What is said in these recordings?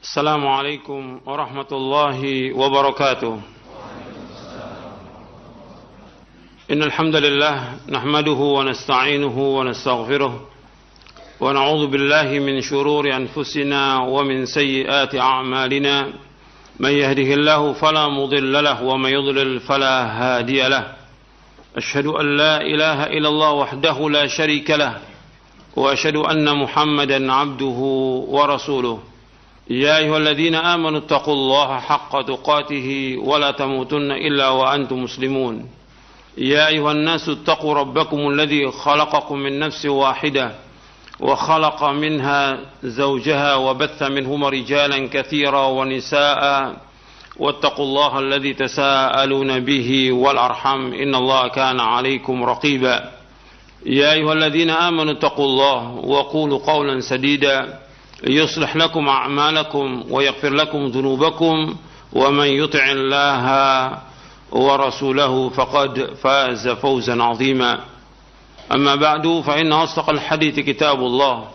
السلام عليكم ورحمة الله وبركاته. إن الحمد لله نحمده ونستعينه ونستغفره ونعوذ بالله من شرور أنفسنا ومن سيئات أعمالنا. من يهده الله فلا مضل له ومن يضلل فلا هادي له. أشهد أن لا إله إلا الله وحده لا شريك له وأشهد أن محمدا عبده ورسوله. يا أيها الذين آمنوا اتقوا الله حق تقاته ولا تموتن إلا وأنتم مسلمون. يا أيها الناس اتقوا ربكم الذي خلقكم من نفس واحدة وخلق منها زوجها وبث منهما رجالا كثيرا ونساء واتقوا الله الذي تساءلون به والأرحام إن الله كان عليكم رقيبا. يا أيها الذين آمنوا اتقوا الله وقولوا قولا سديدا يصلح لكم أعمالكم ويغفر لكم ذنوبكم ومن يطع الله ورسوله فقد فاز فوزا عظيما. أما بعد فإن أصدق الحديث كتاب الله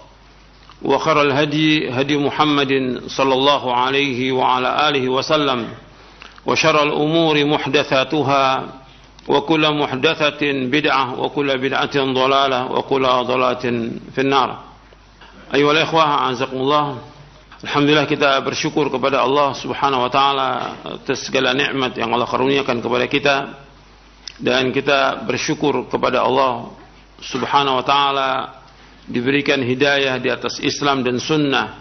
وخير الهدي هدي محمد صلى الله عليه وعلى آله وسلم وشر الأمور محدثاتها وكل محدثة بدعة وكل بدعة ضلالة وكل ضلالة في النار. Ayyuhal ikhwah, a'azakumullah. Alhamdulillah, kita bersyukur kepada Allah Subhanahu wa taala atas segala nikmat yang Allah karuniakan kepada kita, dan kita bersyukur kepada Allah Subhanahu wa taala diberikan hidayah di atas Islam dan sunnah.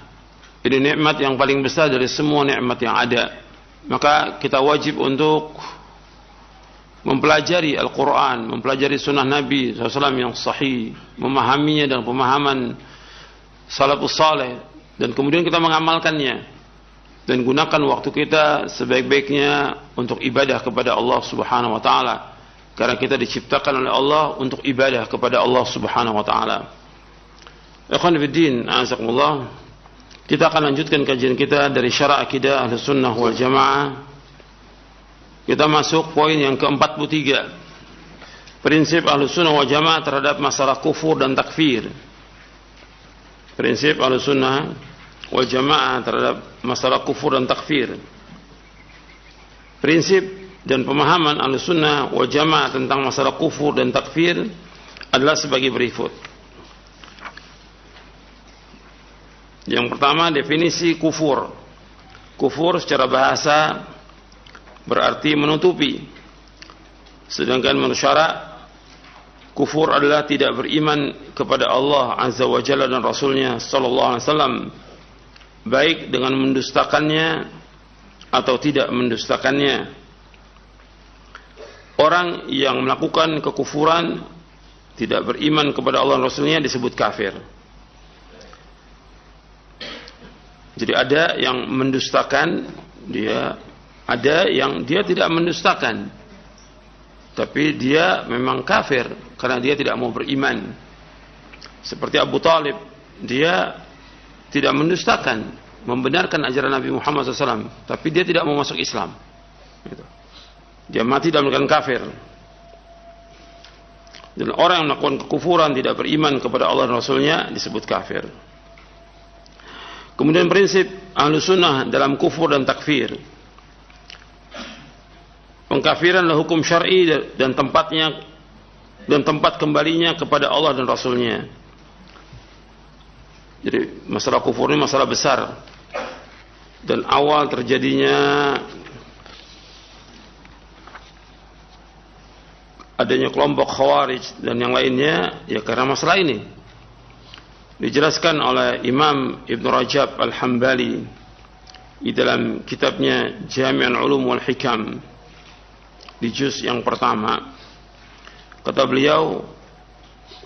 Ini nikmat yang paling besar dari semua nikmat yang ada. Maka kita wajib untuk mempelajari Al-Quran, mempelajari sunnah Nabi SAW yang sahih, memahaminya dan pemahaman salafus saleh, dan kemudian kita mengamalkannya dan gunakan waktu kita sebaik-baiknya untuk ibadah kepada Allah Subhanahu wa taala, karena kita diciptakan oleh Allah untuk ibadah kepada Allah Subhanahu wa taala. Ikhwan fillah, azakumullah. Kita akan lanjutkan kajian kita dari Syarah Aqidah Ahlussunnah wal Jamaah. Kita masuk poin yang ke-43. Prinsip Ahlussunnah wal Jamaah terhadap masalah kufur dan takfir. Prinsip Ahlussunnah wal Jamaah terhadap masalah kufur dan takfir. Prinsip dan pemahaman Ahlussunnah wal Jamaah tentang masalah kufur dan takfir adalah sebagai berikut. Yang pertama, definisi kufur. Kufur secara bahasa berarti menutupi. Sedangkan menurut syarak, kufur adalah tidak beriman kepada Allah Azza wa Jalla dan Rasulnya Sallallahu Alaihi Wasallam, baik dengan mendustakannya atau tidak mendustakannya. Orang yang melakukan kekufuran, tidak beriman kepada Allah dan Rasulnya, disebut kafir. Jadi ada yang mendustakan, ada yang dia tidak mendustakan, tapi dia memang kafir karena dia tidak mau beriman. Seperti Abu Talib, dia tidak mendustakan, membenarkan ajaran Nabi Muhammad SAW, tapi dia tidak mau masuk Islam. Dia mati dalam keadaan kafir. Dan orang yang melakukan kekufuran, tidak beriman kepada Allah dan Rasulnya, disebut kafir. Kemudian prinsip Ahlussunnah dalam kufur dan takfir. Pengkafiran adalah hukum syar'i dan tempatnya dan tempat kembalinya kepada Allah dan Rasulnya. Jadi masalah kufur ini masalah besar, dan awal terjadinya adanya kelompok Khawarij dan yang lainnya ya karena masalah ini. Dijelaskan oleh Imam Ibn Rajab Al-Hambali di dalam kitabnya Jami'ul Ulum wal Hikam di juz yang pertama. Kata beliau,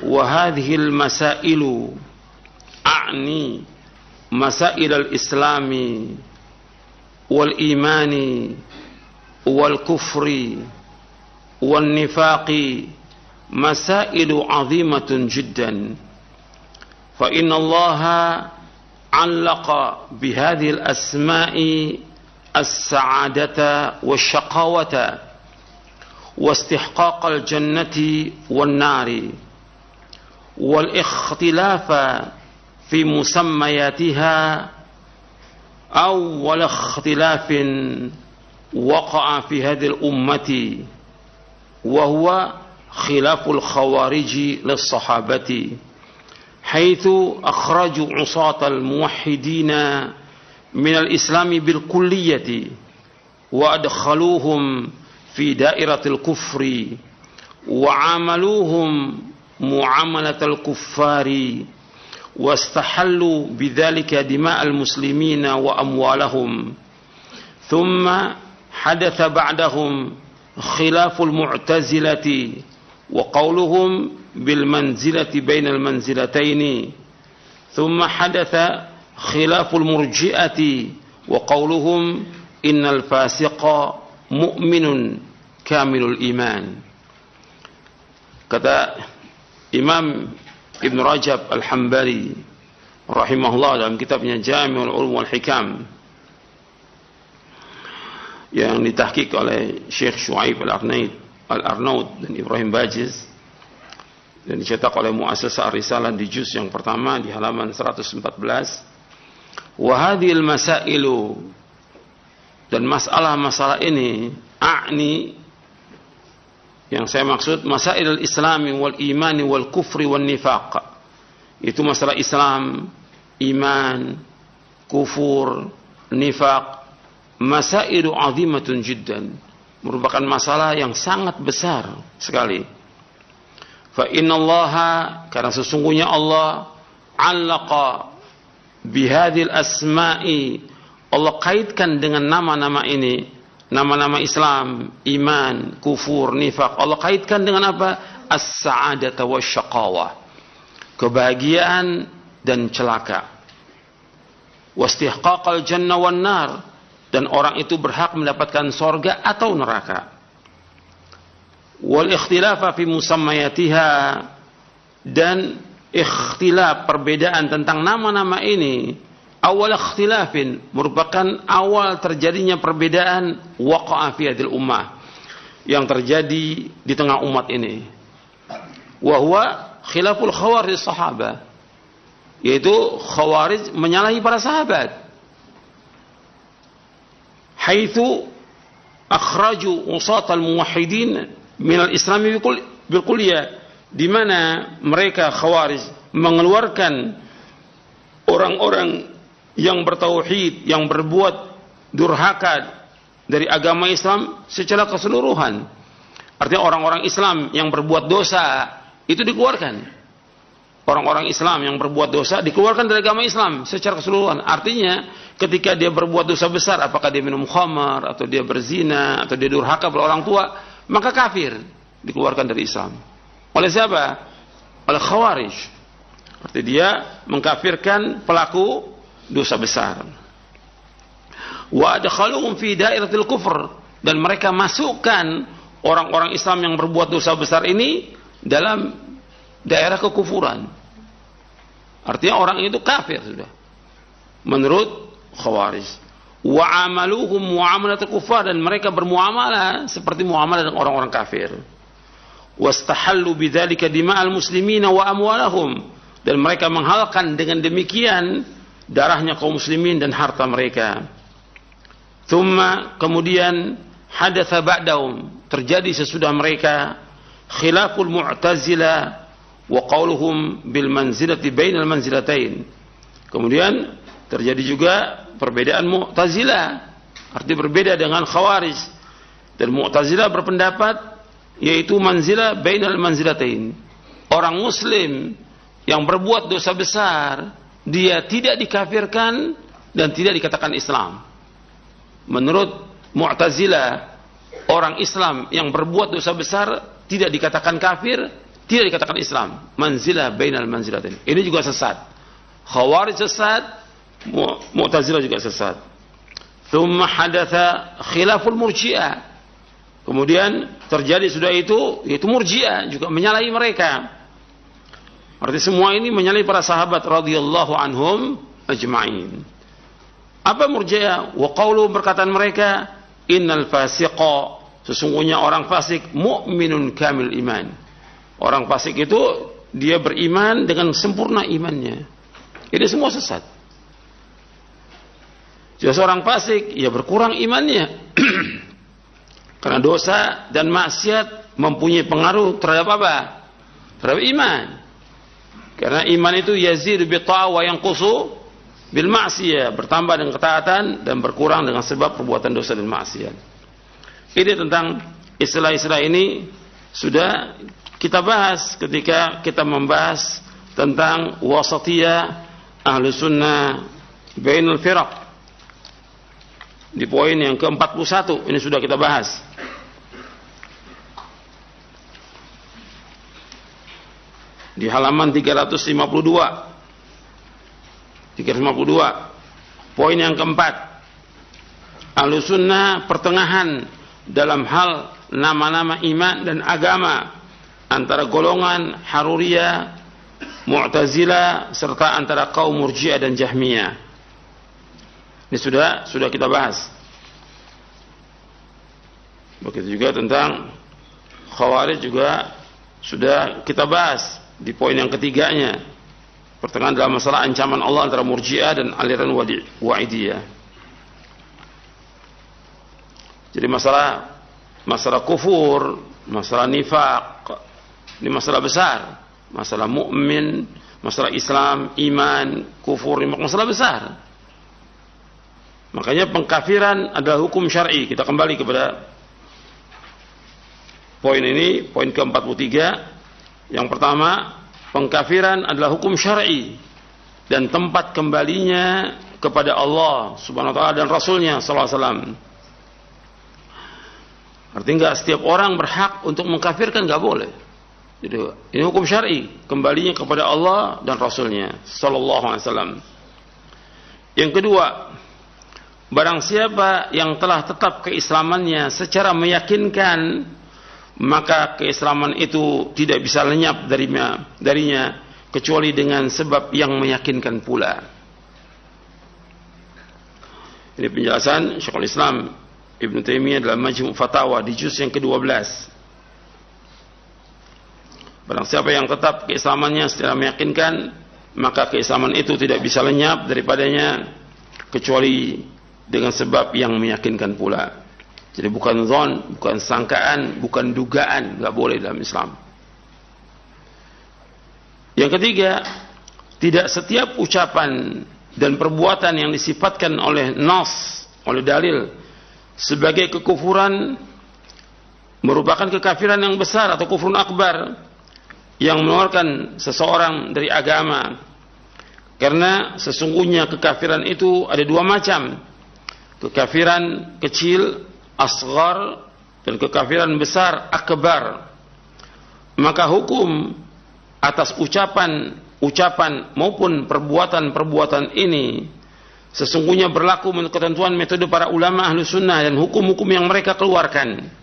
wa hadhil masailu a'ni masail al-islami wal imani wal kufri wal nifaqi masailu 'azimatun jiddan. Fa inna Allah 'allaqa bihadhil asma'i as-sa'adata wasyaqawata واستحقاق الجنة والنار والاختلاف في مسمياتها أول اختلاف وقع في هذه الأمة وهو خلاف الخوارج للصحابة حيث أخرجوا عصاة الموحدين من الإسلام بالكلية وأدخلوهم في دائرة الكفر وعاملوهم معاملة الكفار واستحلوا بذلك دماء المسلمين وأموالهم ثم حدث بعدهم خلاف المعتزلة وقولهم بالمنزلة بين المنزلتين ثم حدث خلاف المرجئة وقولهم إن الفاسق مؤمن كامل الإيمان. Kata Imam Ibn Rajab Al-Hambali rahimahullah dalam kitabnya Jami'ul Ulum wal Hikam yang ditahqiq oleh Syekh Shu'aib Al-Arnaud dan Ibrahim Bajiz dan dicetak oleh Muassasah Ar-Risalah di juz yang pertama di halaman 114. Wa hadhil masailu, dan masalah-masalah ini a'ni, yang saya maksud masail al-islami wal imani wal kufri wal nifaq, itu masalah Islam, iman, kufur, nifaq, masailu azimatun jiddan, merupakan masalah yang sangat besar sekali. Fa innallaha, karena sesungguhnya Allah allaqa bihadhil asma'i, Allah kaitkan dengan nama-nama ini, nama-nama Islam, iman, kufur, nifaq, Allah kaitkan dengan apa? As-sa'adata wasyaqawah, kebahagiaan dan celaka. Wastihqaqal jannah wan nar, dan orang itu berhak mendapatkan sorga atau neraka. Wal ikhtilafa fi musammayatiha, dan ikhtilaf, perbedaan tentang nama-nama ini, awal ikhtilafin, merupakan awal terjadinya perbedaan waqa'a fi hadil ummah, yang terjadi di tengah umat ini. Wa huwa khilaful khawarij sahabah, yaitu khawarij menyalahi para sahabat. Haitsu akhraju usatal muwahhidin minal islami bil kulliyah, di mana mereka khawarij mengeluarkan orang-orang yang bertauhid, yang berbuat durhaka dari agama Islam secara keseluruhan. Artinya orang-orang Islam yang berbuat dosa itu dikeluarkan. Orang-orang Islam yang berbuat dosa dikeluarkan dari agama Islam secara keseluruhan. Artinya ketika dia berbuat dosa besar, apakah dia minum khamar, atau dia berzina, atau dia durhaka pada orang tua, maka kafir, dikeluarkan dari Islam. Oleh siapa? Oleh khawarij. Artinya dia mengkafirkan pelaku dosa besar. Wa adkhaluhum fi dairatil kufr, dan mereka masukkan orang-orang Islam yang berbuat dosa besar ini dalam daerah kekufuran. Artinya orang itu kafir sudah menurut khawarij. Wa amaluhum muamalatul kufar, dan mereka bermuamalah seperti muamalah dengan orang-orang kafir. Wastahallu bidzalika dima'al muslimina wa amwalahum, dan mereka menghalalkan dengan demikian darahnya kaum muslimin dan harta mereka. Thumma, kemudian hadatsa ba'dahum, terjadi sesudah mereka khilaful mu'tazilah wa qauluhum bil manzilati bainal manzilatain. Kemudian terjadi juga perbedaan Mu'tazilah, arti berbeda dengan Khawarij. Dan Mu'tazilah berpendapat yaitu manzilah bainal manzilatain. Orang muslim yang berbuat dosa besar, dia tidak dikafirkan dan tidak dikatakan Islam. Menurut Mu'tazilah, orang Islam yang berbuat dosa besar tidak dikatakan kafir, tidak dikatakan Islam. Manzilah bainal manzilatain. Ini juga sesat. Khawarij sesat, Mu'tazilah juga sesat. Thumma hadatha khilaful murji'ah. Kemudian terjadi sudah itu, yaitu murji'ah juga menyalahi mereka. Artinya semua ini menyalahi para sahabat radhiyallahu anhum ajma'in. Apa murji'ah? Wa qaulu, perkataan mereka, innal fasiqa, sesungguhnya orang fasik, mu'minun kamil iman. Orang fasik itu dia beriman dengan sempurna imannya. Ini semua sesat. Jika seorang fasik, ya berkurang imannya. Karena dosa dan maksiat mempunyai pengaruh terhadap apa? Terhadap iman. Karena iman itu yazidu bi ta'ah wa yanqusu bil ma'siyah, bertambah dengan ketaatan dan berkurang dengan sebab perbuatan dosa dan maksiat. Ini tentang istilah-istilah ini sudah kita bahas ketika kita membahas tentang wasatiyah ahlu sunnah bainul firaq. Di poin yang ke-41 ini sudah kita bahas. Di halaman 352. Poin yang keempat. Ahlu sunnah pertengahan dalam hal nama-nama iman dan agama antara golongan Haruriyah, Mu'tazilah serta antara kaum Murji'ah dan Jahmiyah. Ini sudah kita bahas. Begitu juga tentang Khawarij juga sudah kita bahas di poin yang ketiganya. Pertengahan dalam masalah ancaman Allah antara Murji'ah dan aliran Wa'idiyah. Jadi masalah kufur, masalah nifaq, ini masalah besar. Masalah mukmin, masalah Islam, iman, kufur, ini masalah besar. Makanya pengkafiran adalah hukum syar'i. Kita kembali kepada poin ini, poin ke-43. Yang pertama, pengkafiran adalah hukum syar'i dan tempat kembalinya kepada Allah Subhanahu wa taala dan Rasulnya sallallahu alaihi wasallam. Artinya enggak setiap orang berhak untuk mengkafirkan, enggak boleh. Jadi ini hukum syar'i, kembalinya kepada Allah dan Rasulnya sallallahu alaihi wasallam. Yang kedua, barang siapa yang telah tetap keislamannya secara meyakinkan, maka keislaman itu tidak bisa lenyap darinya kecuali dengan sebab yang meyakinkan pula. Ini penjelasan Syekhul Islam Ibn Taimiyah dalam Majmu' Fatawa di juz yang ke-12. Barang siapa yang tetap keislamannya secara meyakinkan, maka keislaman itu tidak bisa lenyap daripadanya kecuali dengan sebab yang meyakinkan pula. Jadi bukan zon, bukan sangkaan, bukan dugaan, enggak boleh dalam Islam. Yang ketiga, tidak setiap ucapan dan perbuatan yang disifatkan oleh nas, oleh dalil sebagai kekufuran merupakan kekafiran yang besar atau kufrun akbar yang mengeluarkan seseorang dari agama. Karena sesungguhnya kekafiran itu ada dua macam. Kekafiran kecil, asghar, dan kekafiran besar, akbar. Maka hukum atas ucapan maupun perbuatan ini sesungguhnya berlaku menurut ketentuan metode para ulama ahlu sunnah dan hukum-hukum yang mereka keluarkan.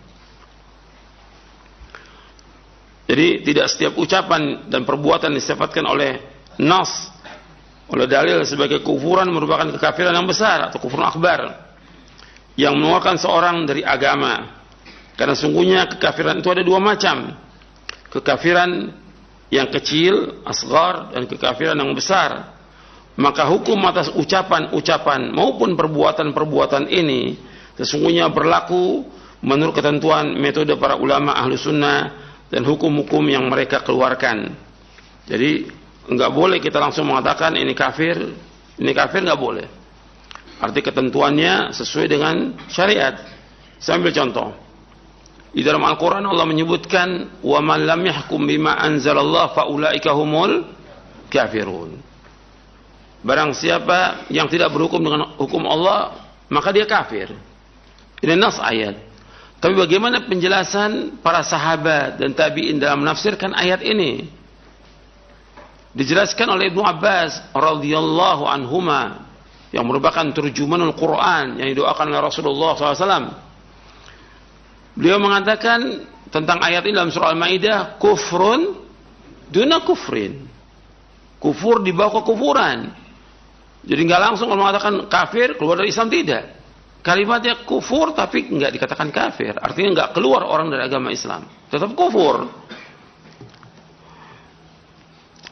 Jadi tidak setiap ucapan dan perbuatan disifatkan oleh nas, oleh dalil sebagai kufuran merupakan kekafiran yang besar atau kufur akbar yang mengeluarkan seorang dari agama. Karena sungguhnya kekafiran itu ada dua macam. Kekafiran yang kecil, asghar, dan kekafiran yang besar. Maka hukum atas ucapan maupun perbuatan ini sesungguhnya berlaku menurut ketentuan metode para ulama ahlu sunnah dan hukum-hukum yang mereka keluarkan. Jadi enggak boleh kita langsung mengatakan ini kafir enggak boleh. Arti ketentuannya sesuai dengan syariat. Saya ambil contoh. Di dalam Al-Quran Allah menyebutkan wa man lam yahkum bima anzalallah fa ulaika humul kafirun. Barang siapa yang tidak berhukum dengan hukum Allah, maka dia kafir. Ini nas ayat. Tapi bagaimana penjelasan para sahabat dan tabi'in dalam menafsirkan ayat ini? Dijelaskan oleh Ibnu Abbas radhiyallahu anhuma yang merupakan turjumanul Quran yang didoakan oleh Rasulullah SAW. Beliau mengatakan tentang ayat ini dalam surah Al-Maidah, kufrun duna kufrin. Kufur di bawah kekufuran. Jadi enggak langsung mengatakan kafir keluar dari Islam, tidak. Kalimatnya kufur tapi enggak dikatakan kafir. Artinya enggak keluar orang dari agama Islam. Tetap kufur.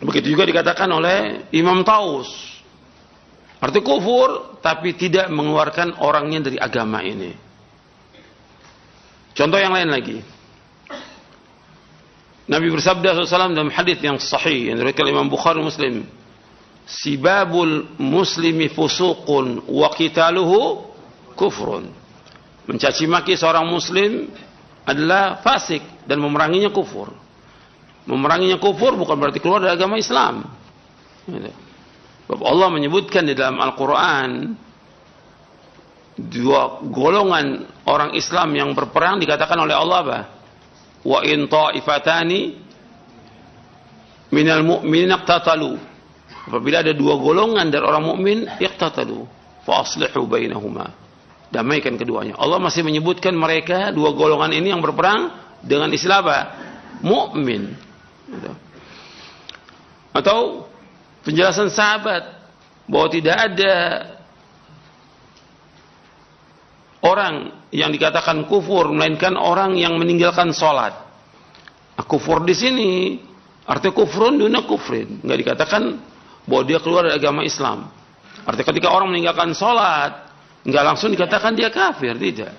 Begitu juga dikatakan oleh Imam Taus Arti kufur tapi tidak mengeluarkan orangnya dari agama ini. Contoh yang lain lagi. Nabi bersabda SAW dalam hadis yang sahih yang diriwayatkan Imam Bukhari Muslim, sibabul muslimi fusuqun wa qitaluhu kufrun. Mencaci maki seorang muslim adalah fasik dan memeranginya kufur. Memeranginya kufur bukan berarti keluar dari agama Islam. Allah menyebutkan di dalam Al-Quran dua golongan orang Islam yang berperang, dikatakan oleh Allah apa? Wa in ta'ifatani minal mu'minin iqtatalu. Apabila ada dua golongan dari orang mukmin iqtatalu fa aslihu bainahuma. Damaikan keduanya. Allah masih menyebutkan mereka dua golongan ini yang berperang dengan istilah apa? Mukmin. Atau penjelasan sahabat bahwa tidak ada orang yang dikatakan kufur melainkan orang yang meninggalkan sholat. Kufur di sini artinya kufrun duna kufrin, nggak dikatakan bahwa dia keluar dari agama Islam. Artinya ketika orang meninggalkan sholat nggak langsung dikatakan dia kafir, tidak.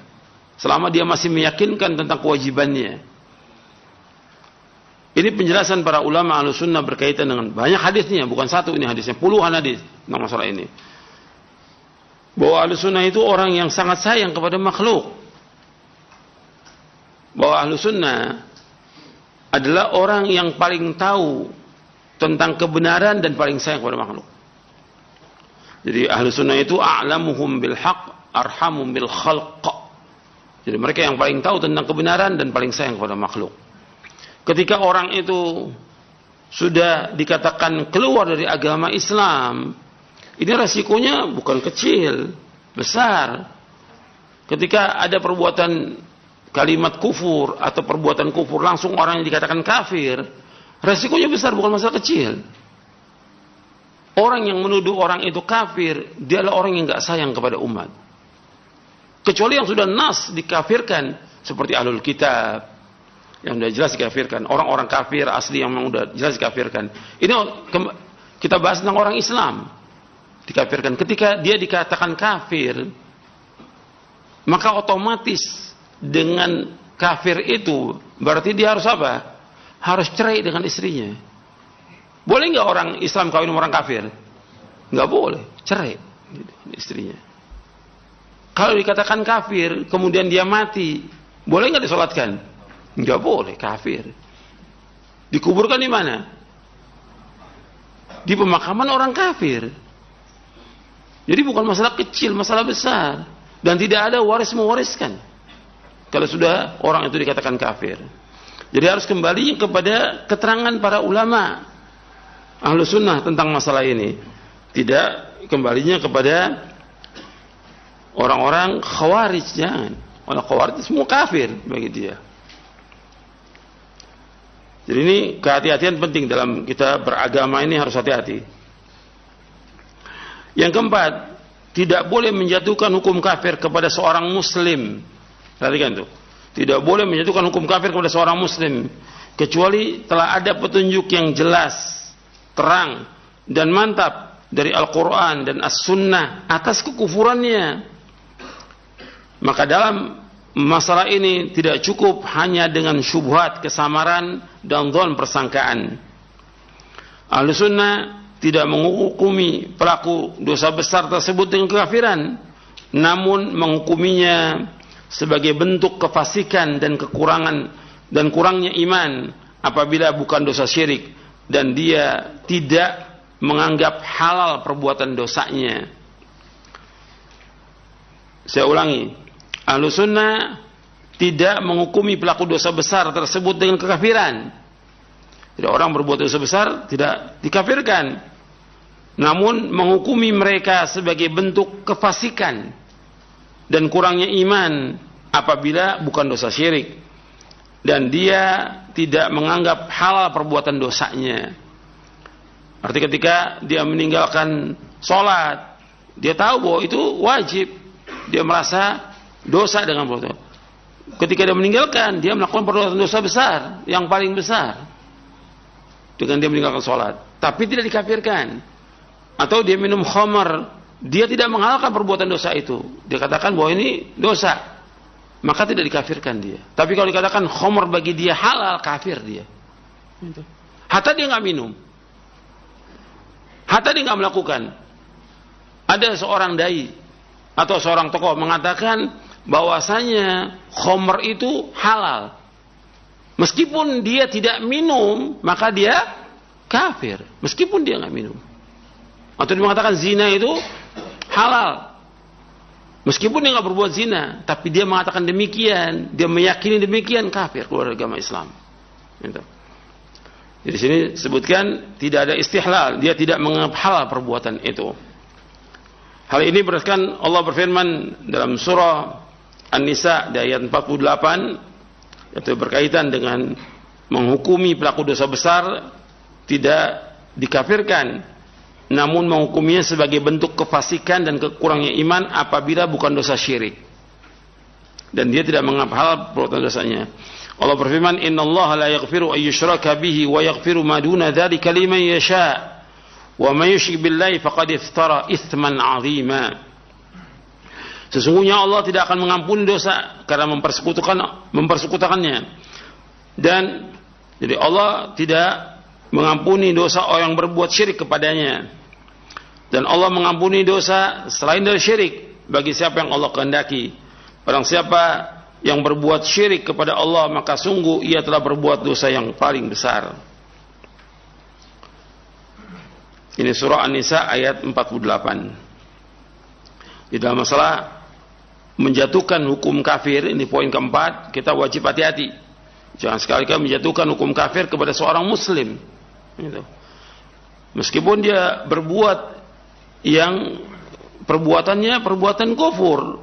Selama dia masih meyakinkan tentang kewajibannya. Ini penjelasan para ulama Ahlussunnah berkaitan dengan banyak hadisnya, bukan satu ini hadisnya, puluhan hadis tentang masalah ini. Bahwa Ahlussunnah itu orang yang sangat sayang kepada makhluk. Bahwa Ahlussunnah adalah orang yang paling tahu tentang kebenaran dan paling sayang kepada makhluk. Jadi Ahlussunnah itu a'lamuhum bil haqq arhamum bil khalq. Jadi mereka yang paling tahu tentang kebenaran dan paling sayang kepada makhluk. Ketika orang itu sudah dikatakan keluar dari agama Islam, ini resikonya bukan kecil, besar. Ketika ada perbuatan kalimat kufur atau perbuatan kufur langsung orang yang dikatakan kafir, resikonya besar, bukan masalah kecil. Orang yang menuduh orang itu kafir, dia adalah orang yang gak sayang kepada umat. Kecuali yang sudah nas dikafirkan, seperti ahlul kitab, yang sudah jelas dikafirkan. Orang-orang kafir asli yang memang sudah jelas dikafirkan. Ini kita bahas tentang orang Islam dikafirkan. Ketika dia dikatakan kafir, maka otomatis dengan kafir itu berarti dia harus apa? Harus cerai dengan istrinya. Boleh nggak orang Islam kawin sama orang kafir? Nggak boleh, cerai istrinya. Kalau dikatakan kafir, kemudian dia mati, boleh nggak disolatkan? Nggak boleh, kafir. Dikuburkan di mana? Di pemakaman orang kafir. Jadi bukan masalah kecil, masalah besar. Dan tidak ada waris mewariskan kalau sudah orang itu dikatakan kafir. Jadi harus kembali kepada keterangan para ulama Ahlussunnah tentang masalah ini. Tidak kembalinya kepada orang-orang khawarij, jangan. Orang khawarij semua kafir bagi dia. Jadi ini kehati-hatian penting dalam kita beragama, ini harus hati-hati. Yang keempat, tidak boleh menjatuhkan hukum kafir kepada seorang muslim. Perhatikan itu. Tidak boleh menjatuhkan hukum kafir kepada seorang muslim kecuali telah ada petunjuk yang jelas, terang dan mantap dari Al-Quran dan As-Sunnah atas kekufurannya. Maka dalam masalah ini tidak cukup hanya dengan syubhat, kesamaran dan dzan, persangkaan. Ahlussunnah tidak menghukumi pelaku dosa besar tersebut dengan kekafiran, namun menghukuminya sebagai bentuk kefasikan dan kekurangan dan kurangnya iman apabila bukan dosa syirik dan dia tidak menganggap halal perbuatan dosanya. Saya ulangi, Ahlussunnah tidak menghukumi pelaku dosa besar tersebut dengan kekafiran. Jadi orang berbuat dosa besar tidak dikafirkan, namun menghukumi mereka sebagai bentuk kefasikan dan kurangnya iman apabila bukan dosa syirik dan dia tidak menganggap halal perbuatan dosanya. Artinya ketika dia meninggalkan sholat, dia tahu bahwa itu wajib, dia merasa dosa dengan perbuatan. Ketika dia meninggalkan, dia melakukan perbuatan dosa besar, yang paling besar dengan dia meninggalkan sholat, tapi tidak dikafirkan. Atau dia minum khamar dia tidak menghalalkan perbuatan dosa itu, dia katakan bahwa ini dosa, maka tidak dikafirkan dia. Tapi kalau dikatakan khamr bagi dia halal, kafir dia. Hatta dia nggak minum, hatta dia nggak melakukan. Ada seorang dai atau seorang tokoh mengatakan bahwasanya khamr itu halal, meskipun dia tidak minum, maka dia kafir, meskipun dia nggak minum. Atau dia mengatakan zina itu halal, meskipun dia nggak berbuat zina, tapi dia mengatakan demikian, dia meyakini demikian, kafir, keluar dari agama Islam. Gitu. Jadi di sini sebutkan tidak ada istihlal, dia tidak menganggap halal perbuatan itu. Hal ini berdasarkan Allah berfirman dalam surah An-Nisa di ayat 48, yaitu berkaitan dengan menghukumi pelaku dosa besar tidak dikafirkan, namun menghukuminya sebagai bentuk kefasikan dan kekurangnya iman apabila bukan dosa syirik, dan dia tidak menganggap halal perbuatan dosanya. Allah berfirman, innallaha la yaghfiru an yushraka bihi wa yaghfiru ma duna dzalika liman yasha wa may yusyrik billahi faqad iftara itsman 'azima. Sesungguhnya Allah tidak akan mengampuni dosa karena mempersekutukannya, dan jadi Allah tidak mengampuni dosa orang yang berbuat syirik kepadanya, dan Allah mengampuni dosa selain dari syirik bagi siapa yang Allah kehendaki. Barang siapa yang berbuat syirik kepada Allah, maka sungguh ia telah berbuat dosa yang paling besar. Ini surah An-Nisa ayat 48. Di dalam masalah menjatuhkan hukum kafir, ini poin keempat, kita wajib hati-hati. Jangan sekali-kali menjatuhkan hukum kafir kepada seorang muslim. Gitu. Meskipun dia berbuat yang perbuatannya perbuatan kufur,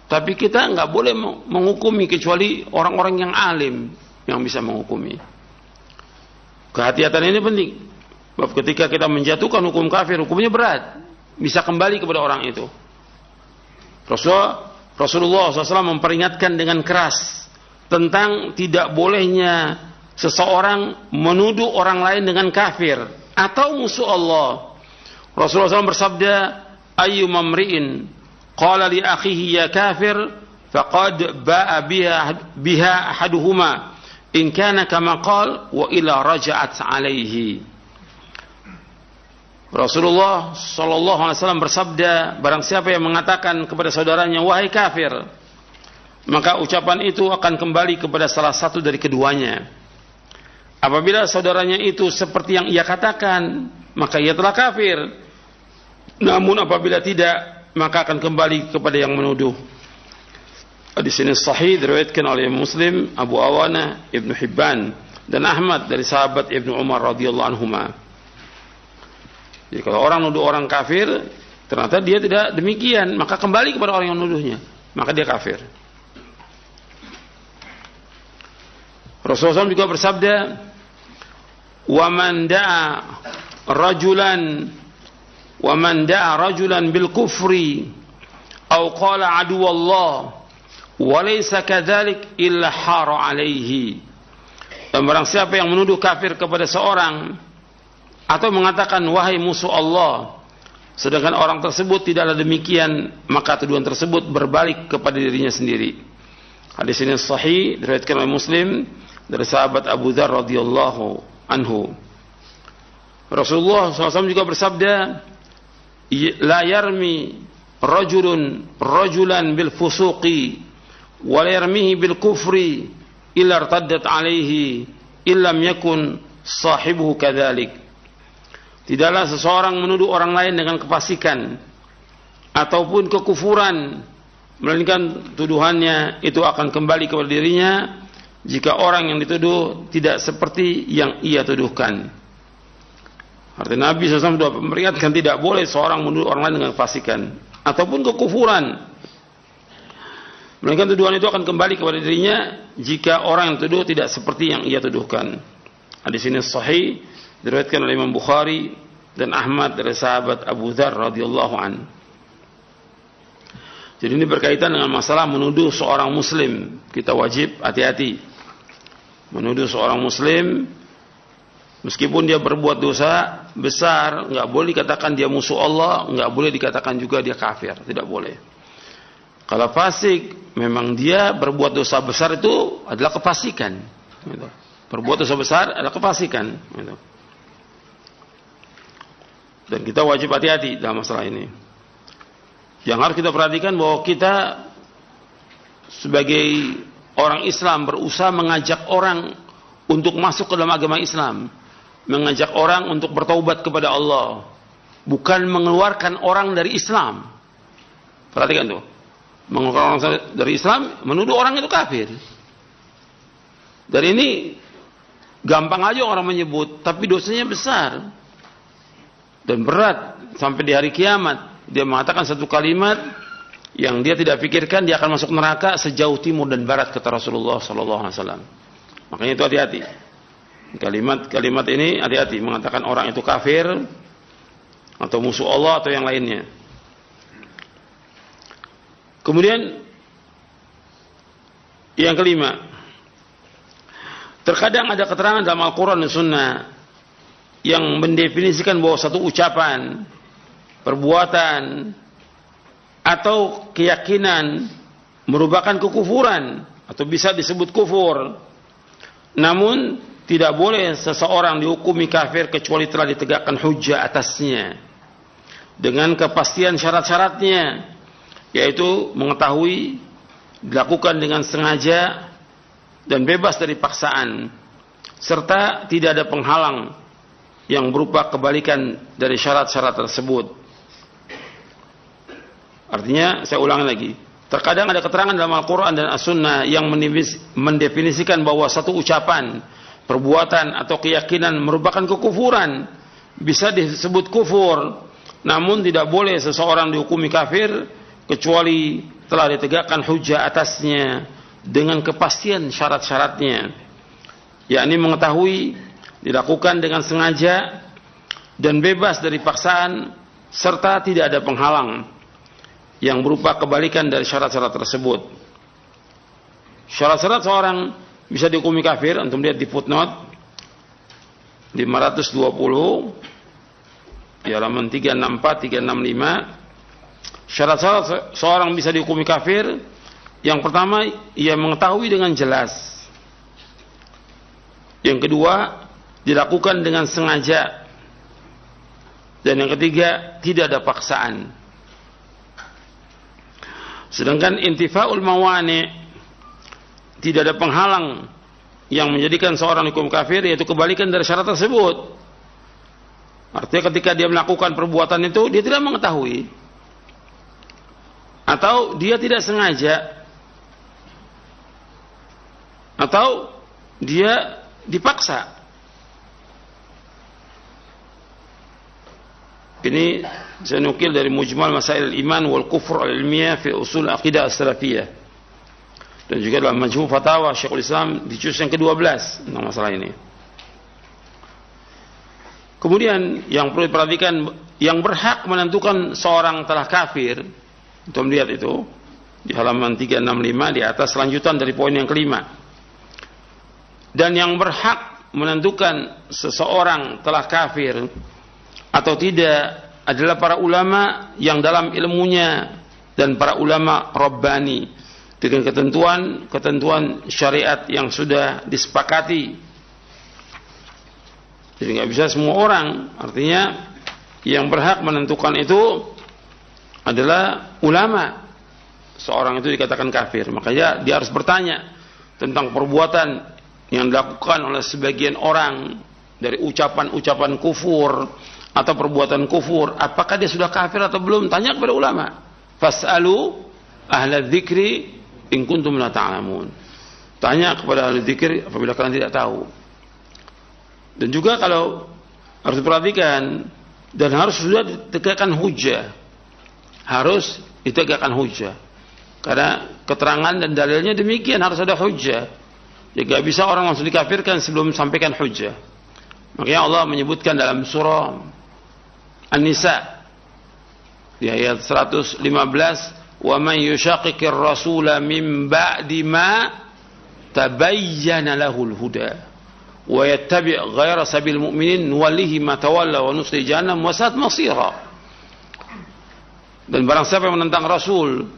tapi kita nggak boleh menghukumi kecuali orang-orang yang alim yang bisa menghukumi. Kehati-hatian ini penting. Sebab ketika kita menjatuhkan hukum kafir, hukumnya berat, bisa kembali kepada orang itu. Rasulullah SAW memperingatkan dengan keras tentang tidak bolehnya seseorang menuduh orang lain dengan kafir atau musuh Allah. Rasulullah SAW bersabda, ayyuma mri'in qala li akhihi ya kafir faqad ba'a biha ahaduhuma in kana kama qala wa ila raja'at alaihi. Rasulullah sallallahu alaihi wasallam bersabda, barang siapa yang mengatakan kepada saudaranya wahai kafir, maka ucapan itu akan kembali kepada salah satu dari keduanya. Apabila saudaranya itu seperti yang ia katakan, maka ia telah kafir. Namun apabila tidak, maka akan kembali kepada yang menuduh. Hadis ini sahih, diriwayatkan oleh Muslim, Abu Awana, Ibnu Hibban dan Ahmad dari sahabat Ibnu Umar radhiyallahu anhuma. Jadi kalau orang nuduh orang kafir, ternyata dia tidak demikian, maka kembali kepada orang yang menuduhnya, maka dia kafir. Rasulullah SAW juga bersabda, wa man da'a rajulan bil kufri aw qala aduwallah wa laysa kadzalik illa hara alaihi. Dan barang siapa yang menuduh kafir kepada seorang atau mengatakan wahai musuh Allah, sedangkan orang tersebut tidaklah demikian, maka tuduhan tersebut berbalik kepada dirinya sendiri. Hadis ini sahih, diriwayatkan oleh Muslim dari sahabat Abu Dzar radhiyallahu anhu. Rasulullah SAW juga bersabda, la yarmi rajulan bil fusuqi wa la yarmihi bil kufri illa irtaddat alaihi illam yakun sahibuhu kadzalik. Tidaklah seseorang menuduh orang lain dengan kefasikan ataupun kekufuran, melainkan tuduhannya itu akan kembali kepada dirinya jika orang yang dituduh tidak seperti yang ia tuduhkan. Artinya Nabi SAW sudah memperingatkan tidak boleh seorang menuduh orang lain dengan kefasikan ataupun kekufuran, melainkan tuduhan itu akan kembali kepada dirinya jika orang yang tuduh tidak seperti yang ia tuduhkan. Hadis ini sahih, diriwayatkan oleh Imam Bukhari dan Ahmad dari sahabat Abu Dzar radhiyallahu an. Jadi ini berkaitan dengan masalah menuduh seorang muslim. Kita wajib hati-hati. Menuduh seorang muslim meskipun dia berbuat dosa besar, nggak boleh dikatakan dia musuh Allah, nggak boleh dikatakan juga dia kafir, tidak boleh. Kalau fasik, memang dia berbuat dosa besar itu adalah kefasikan. Gitu. Berbuat dosa besar adalah kefasikan. Gitu. Dan kita wajib hati-hati dalam masalah ini. Yang harus kita perhatikan bahwa kita sebagai orang Islam berusaha mengajak orang untuk masuk ke dalam agama Islam, mengajak orang untuk bertaubat kepada Allah, bukan mengeluarkan orang dari Islam. Perhatikan tuh. Mengeluarkan orang dari Islam, menuduh orang itu kafir. Dari ini gampang aja orang menyebut, tapi dosanya besar dan berat sampai di hari kiamat. Dia mengatakan satu kalimat yang dia tidak pikirkan dia akan masuk neraka sejauh timur dan barat, kata Rasulullah SAW. Makanya itu hati-hati. Kalimat ini hati-hati, mengatakan orang itu kafir atau musuh Allah atau yang lainnya. Kemudian yang kelima, terkadang ada keterangan dalam Al-Quran dan Sunnah yang mendefinisikan bahwa satu ucapan, perbuatan atau keyakinan merupakan kekufuran atau bisa disebut kufur. Namun tidak boleh seseorang dihukumi kafir kecuali telah ditegakkan hujjah atasnya dengan kepastian syarat-syaratnya, yaitu mengetahui, dilakukan dengan sengaja dan bebas dari paksaan, serta tidak ada penghalang yang berupa kebalikan dari syarat-syarat tersebut. Artinya, saya ulangi lagi, terkadang ada keterangan dalam Al-Quran dan As-Sunnah yang mendefinisikan bahwa satu ucapan, perbuatan atau keyakinan merupakan kekufuran, bisa disebut kufur, namun tidak boleh seseorang dihukumi kafir kecuali telah ditegakkan hujjah atasnya dengan kepastian syarat-syaratnya, yakni mengetahui, dilakukan dengan sengaja dan bebas dari paksaan, serta tidak ada penghalang yang berupa kebalikan dari syarat-syarat tersebut. Syarat-syarat seorang bisa dihukumi kafir, antum lihat di footnote 520 di halaman 364 365. Syarat-syarat seorang bisa dihukumi kafir, yang pertama, ia mengetahui dengan jelas. Yang kedua, dilakukan dengan sengaja. Dan yang ketiga, tidak ada paksaan. Sedangkan intifa'ul mawani, tidak ada penghalang yang menjadikan seorang hukum kafir, yaitu kebalikan dari syarat tersebut. Artinya ketika dia melakukan perbuatan itu, dia tidak mengetahui atau dia tidak sengaja, atau dia dipaksa. Ini saya nukil dari Mujmal Masail Iman wal Kufur al-Ilmiyah fi Usul Aqidah As-Salafiyah, dan juga dalam Majmu' Fatawa Syekhul Islam di juz yang ke-12 tentang masalah ini. Kemudian yang perlu diperhatikan, yang berhak menentukan seorang telah kafir, untuk melihat itu di halaman 365 di atas, lanjutan dari poin yang kelima. Dan yang berhak menentukan seseorang telah kafir atau tidak adalah para ulama yang dalam ilmunya dan para ulama Rabbani dengan ketentuan syariat yang sudah disepakati. Jadi nggak bisa semua orang. Artinya yang berhak menentukan itu adalah ulama. Seorang itu dikatakan kafir, makanya dia harus bertanya tentang perbuatan yang dilakukan oleh sebagian orang dari ucapan-ucapan kufur atau perbuatan kufur, apakah dia sudah kafir atau belum? Tanya kepada ulama. Fas'alu ahla dzikri in kuntum la ta'lamun. Tanya kepada ahli dzikir apabila kalian tidak tahu. Dan juga kalau harus diperhatikan dan harus sudah ditegakkan hujjah. Harus ditegakkan hujjah. Karena keterangan dan dalilnya demikian, harus ada hujjah. Jadi tidak bisa orang langsung dikafirkan sebelum sampaikan hujjah. Makanya Allah menyebutkan dalam surah An-Nisa di ayat 115, "Wa man yushaqiqir rasula min ba'di ma tabayyana lahul huda wa yattabi' ghaira sabil mu'minin nuwallihi ma tawalla wa nuslihi jahannam wa sa'at masira. Dan barang siapa yang menentang Rasul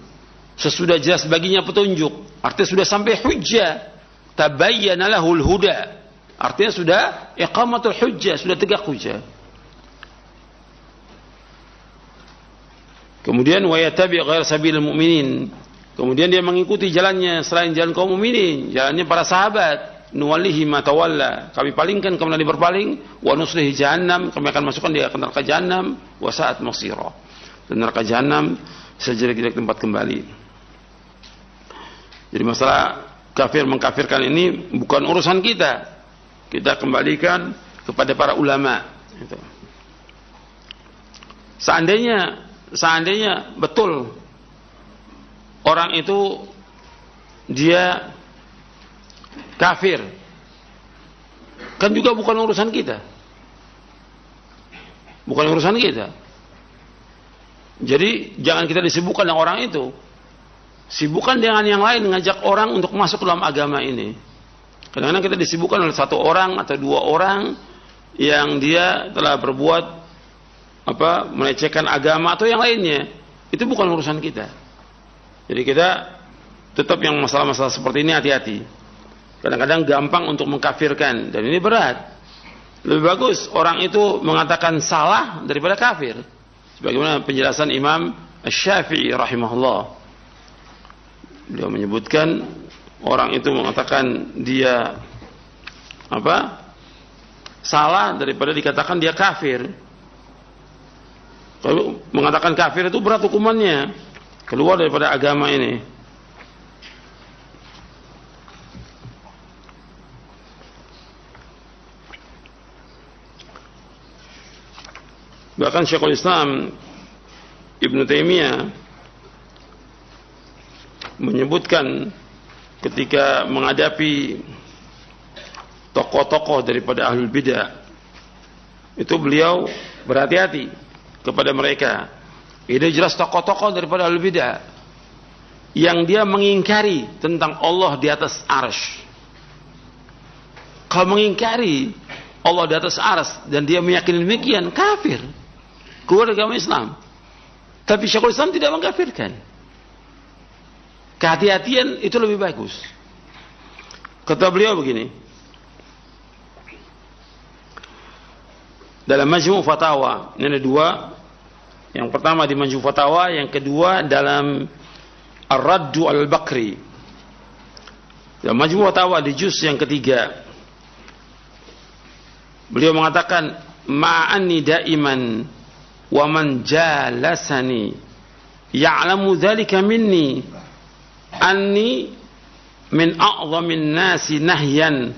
sesudah jelas baginya petunjuk, artinya sudah sampai hujjah, tabayyana lahul huda, artinya sudah iqamatul hujjah, sudah tegak hujjah. Kemudian wa yattabi' ghaira sabilil mu'minin, kemudian dia mengikuti jalannya selain jalan kaum mukminin, jalannya para sahabat. Nuwallihi ma tawalla, kami palingkan kemudian dia berpaling, wa nuslihi jahannam, kami akan masukkan dia ke neraka jahannam, wa sa'at masira, dan neraka jahannam sejelek-jelek tempat kembali. Jadi masalah kafir mengkafirkan ini bukan urusan kita. Kita kembalikan kepada para ulama. Gitu. Seandainya betul orang itu dia kafir, kan juga bukan urusan kita. Bukan urusan kita. Jadi jangan kita disibukkan dengan orang itu. Sibukkan dengan yang lain, ngajak orang untuk masuk dalam agama ini. Kadang-kadang kita disibukkan oleh satu orang atau dua orang yang dia telah berbuat melecehkan agama atau yang lainnya. Itu bukan urusan kita. Jadi kita tetap yang masalah-masalah seperti ini hati-hati. Kadang-kadang gampang untuk mengkafirkan, dan ini berat. Lebih bagus orang itu mengatakan salah daripada kafir. Sebagaimana penjelasan Imam Asy-Syafi'i rahimahullah. Beliau menyebutkan orang itu mengatakan dia salah daripada dikatakan dia kafir. Kalau mengatakan kafir itu berat hukumannya, keluar daripada agama ini. Bahkan Syekhul Islam Ibnu Taimiyah menyebutkan ketika menghadapi tokoh-tokoh daripada ahlul bidah, itu beliau berhati-hati kepada mereka. Ini jelas tokoh-tokoh daripada ahlul bidah yang dia mengingkari tentang Allah di atas arsy. Kalau mengingkari Allah di atas arsy dan dia meyakini demikian, kafir, keluar dari agama Islam. Tapi Syekhul Islam tidak mengkafirkan. Kehati-hatian itu lebih bagus. Kata beliau begini, dalam Majmu' Fatawa, ini ada dua. Yang pertama di Majmu' Fatawa, yang kedua dalam Ar-Raddu Al-Bakri. Dalam Majmu' Fatawa di juz yang ketiga, beliau mengatakan, ma'anni daiman wa man jalasani ya'lamu dzalika minni anni min a'zamin nasi nahyan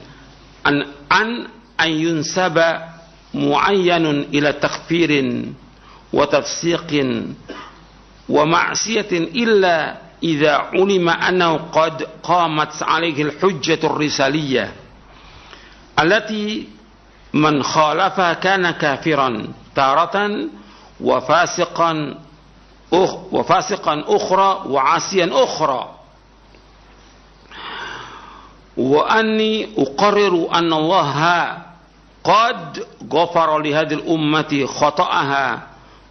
an yunsaba muayyanun ila takfirin wa tafsiqin wa ma'siyatin illa idza ulima annahu qad qamat 'alaihi al-hujjatu ar-risaliyah allati man khalafa kana kafiran taratan wa fasiqan ukhra wa 'asiyan ukhra. Wa anni uqarriru anna Allah qad ghafara li hadhihi al-ummati khata'aha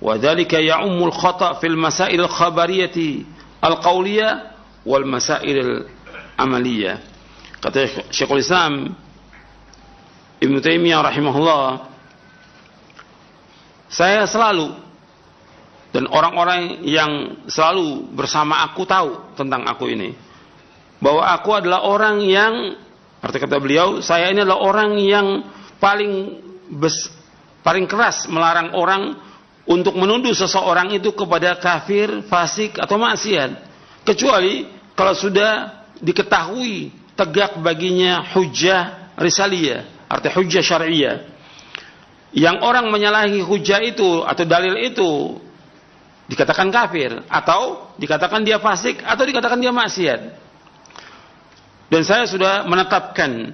wa dhalika ya'ummu al-khata' fil masail al-khabariyati al-qawliyah wal masail al-amaliyah. Kata Syekhul Islam Ibnu Taimiyah rahimahullah, saya selalu dan orang-orang yang selalu bersama aku tahu tentang aku ini, bahwa aku adalah orang yang, arti kata beliau, saya ini adalah orang yang paling keras melarang orang untuk menuduh seseorang itu kepada kafir, fasik atau maksiat, kecuali kalau sudah diketahui tegak baginya hujjah risaliyah, arti hujjah syar'iyah. Yang orang menyalahi hujjah itu atau dalil itu dikatakan kafir, atau dikatakan dia fasik, atau dikatakan dia maksiat. Dan saya sudah menetapkan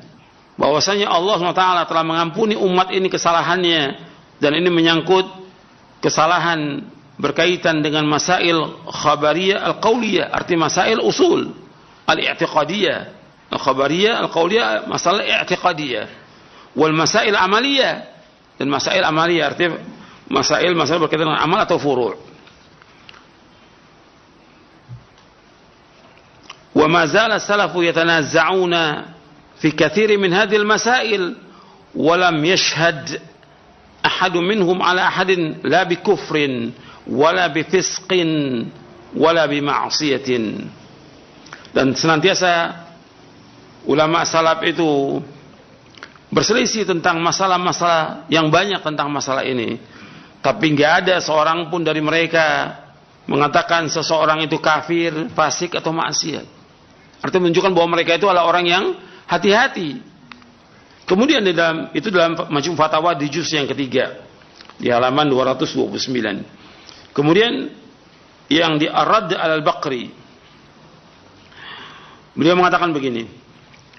bahwasanya Allah SWT telah mengampuni umat ini kesalahannya, dan ini menyangkut kesalahan berkaitan dengan masail khabariyah al-qauliyah, arti masail usul al-i'tiqadiyah. Al-khabariyah al-qauliyah masalah i'tiqadiyah. wal masail amaliyah, dan masail amaliyah artinya masail berkaitan dengan amal atau furu'. Wa ma zala salafu yatanazza'una fi katsir min hadhihi al-masail wa lam yashhad ahad minhum ala ahadin la bi kufrin wala bi fisqin wala bi ma'siyatin. Dan senantiasa ulama salaf itu berselisih tentang masalah-masalah yang banyak tentang masalah ini, tapi nggak ada seorang pun dari mereka mengatakan seseorang itu kafir, fasik atau maksiat. Artinya menunjukkan bahwa mereka itu adalah orang yang hati-hati. Kemudian dalam Majmu' Fatawa di juz yang ketiga di halaman 229. Kemudian yang di Ar-Radd 'alal Baqri, beliau mengatakan begini,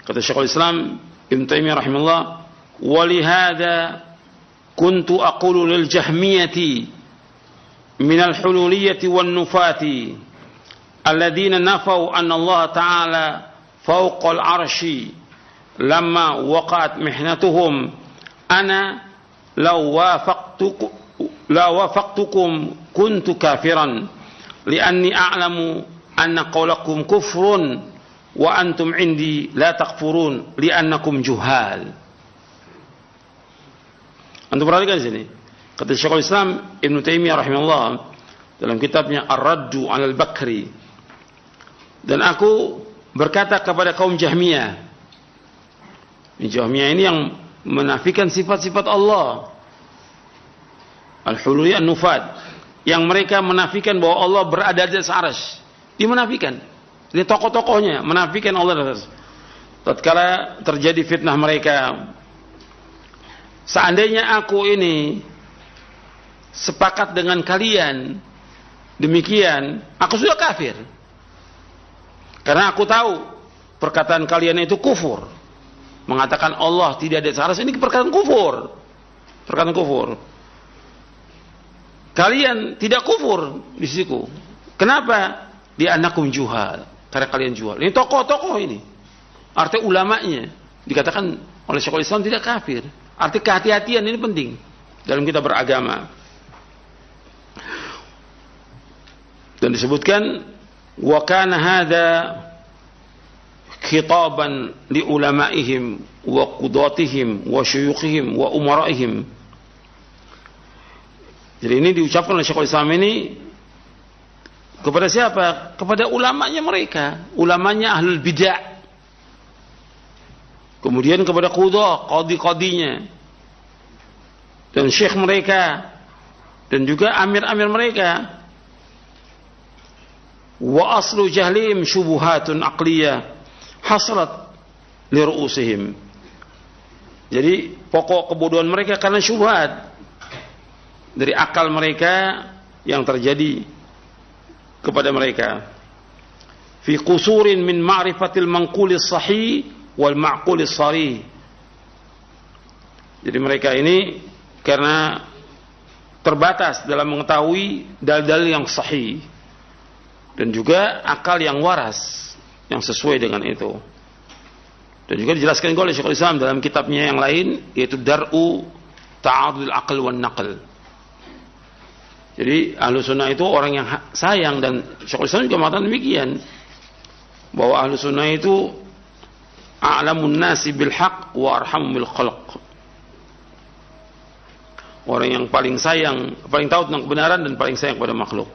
kata Syekhul Islam Ibnu Taimiyah rahimahullah, wa li hadza kuntu aqulu lil jahmiyati min al hululiyyati wan nufati alladziina nafau anna Allah ta'ala fawqa al 'arsy lamma waqa'at mihnatuhum ana law wafaqtukum kuntu kafiran li'anni a'lamu anna qawlakum kufrun wa antum indi la takfurun li'annakum juhal. Antum perhatikan di sini. Kata Syekhul Islam Ibnu Taimiyah rahimahullah dalam kitabnya Ar-Raddu 'alal Bakri, dan aku berkata kepada kaum Jahmiyah. Jahmiyah ini yang menafikan sifat-sifat Allah. Al-Hululi An-Nufat, yang mereka menafikan bahwa Allah berada di atas arsy. Dimenafikan. Ini tokoh-tokohnya menafikan Allah. Tatkala terjadi fitnah mereka, seandainya aku ini sepakat dengan kalian demikian, aku sudah kafir. Karena aku tahu perkataan kalian itu kufur. Mengatakan Allah tidak ada di atas arsy, ini perkataan kufur. Perkataan kufur. Kalian tidak kufur di sisiku. Kenapa? Di annakum juhal. Karena kalian jual. Ini tokoh-tokoh ini. Artinya ulamanya dikatakan oleh Syekhul Islam tidak kafir. Arti kehati-hatian ini penting dalam kita beragama. Dan disebutkan wa kana hadza khitaban li ulamaihim wa qudatihim wa syuyukhihim wa umaraihim. Jadi ini diucapkan oleh Syekhul Islam ini kepada siapa? Kepada ulamanya mereka, ulamanya ahlul bid'ah. Kemudian kepada qudha, qadi-qadinya, dan syekh mereka, dan juga amir-amir mereka. Wa aslu jahlim syubuhatun aqliyah hasrat li ru'usihim. Jadi pokok kebodohan mereka karena syubhat dari akal mereka yang terjadi kepada mereka. Fi qusurin min ma'rifatil manqulis sahih wal ma'qulis sarih. Jadi mereka ini karena terbatas dalam mengetahui dalil-dalil yang sahih dan juga akal yang waras yang sesuai dengan itu. Dan juga dijelaskan oleh Syekhul Islam dalam kitabnya yang lain, yaitu Dar'u Ta'adul Aql wan Naql. Jadi ahlu sunnah itu orang yang sayang, dan Syekhul Islam juga mengatakan demikian, bahwa ahlu sunnah itu a'lamun nasi bil haq wa arhamu bil khalq. Orang yang paling sayang, paling tahu tentang kebenaran dan paling sayang kepada makhluk.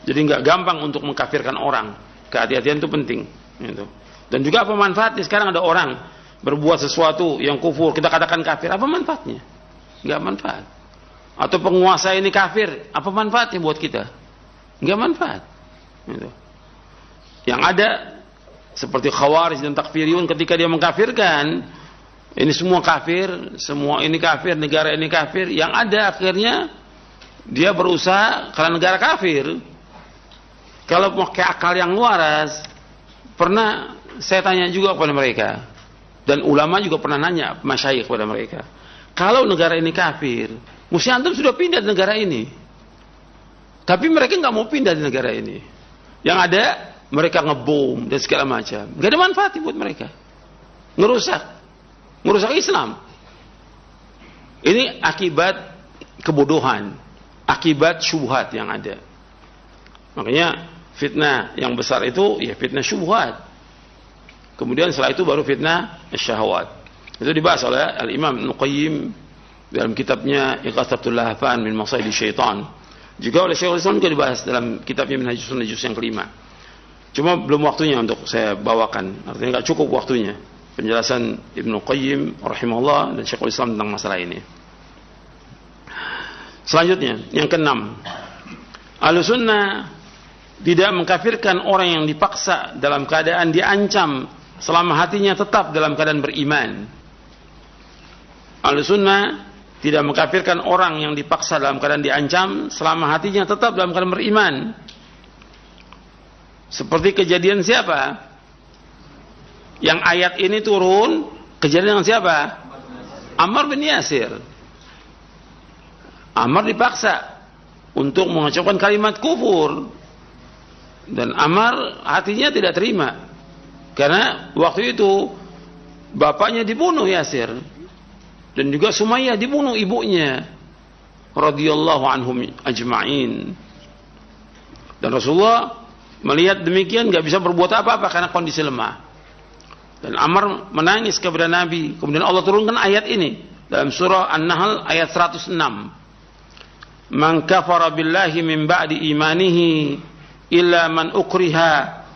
Jadi nggak gampang untuk mengkafirkan orang. Kehati-hatian itu penting. Gitu. Dan juga apa manfaatnya? Sekarang ada orang berbuat sesuatu yang kufur, kita katakan kafir, apa manfaatnya? Nggak manfaat. Atau penguasa ini kafir, apa manfaatnya buat kita? Nggak manfaat. Gitu. Yang ada seperti Khawarij dan Takfiriyun, ketika dia mengkafirkan, ini semua kafir, semua ini kafir, negara ini kafir, yang ada akhirnya dia berusaha karena negara kafir. Kalau pakai akal yang waras, pernah saya tanya juga kepada mereka, dan ulama juga pernah nanya masyayikh kepada mereka, kalau negara ini kafir, mesti antum sudah pindah di negara ini. Tapi mereka nggak mau pindah di negara ini. Yang ada mereka ngebom dan segala macam. Nggak ada manfaat buat mereka. Ngerusak Islam. Ini akibat kebodohan, akibat syubhat yang ada. Makanya fitnah yang besar itu ya fitnah syubhat. Kemudian setelah itu baru fitnah syahwat. Itu dibahas oleh Al-Imam Ibnu Qayyim dalam kitabnya Ighatsatul Lahfan min Masaidi Syaitan. Juga oleh Syekhul Islam juga dibahas dalam kitabnya Minhajus Sunnah juz yang kelima. Cuma belum waktunya untuk saya bawakan. Artinya enggak cukup waktunya penjelasan Ibnu Qayyim rahimahullah dan Syekhul Islam tentang masalah ini. Selanjutnya, yang keenam, Ahlussunnah tidak mengkafirkan orang yang dipaksa dalam keadaan diancam selama hatinya tetap dalam keadaan beriman. Ahlussunnah tidak mengkafirkan orang yang dipaksa dalam keadaan diancam selama hatinya tetap dalam keadaan beriman. Seperti kejadian siapa? Yang ayat ini turun, kejadian dengan siapa? Ammar bin Yasir. Ammar dipaksa untuk mengucapkan kalimat kufur. Dan Ammar hatinya tidak terima. Karena waktu itu bapaknya dibunuh Yasir. Dan juga Sumayyah dibunuh ibunya. Radhiyallahu anhum ajma'in. Dan Rasulullah melihat demikian gak bisa berbuat apa-apa karena kondisi lemah. Dan Ammar menangis kepada Nabi. Kemudian Allah turunkan ayat ini dalam surah An-Nahl ayat 106. Man kafara billahi min ba'di imanihi illa man ukriha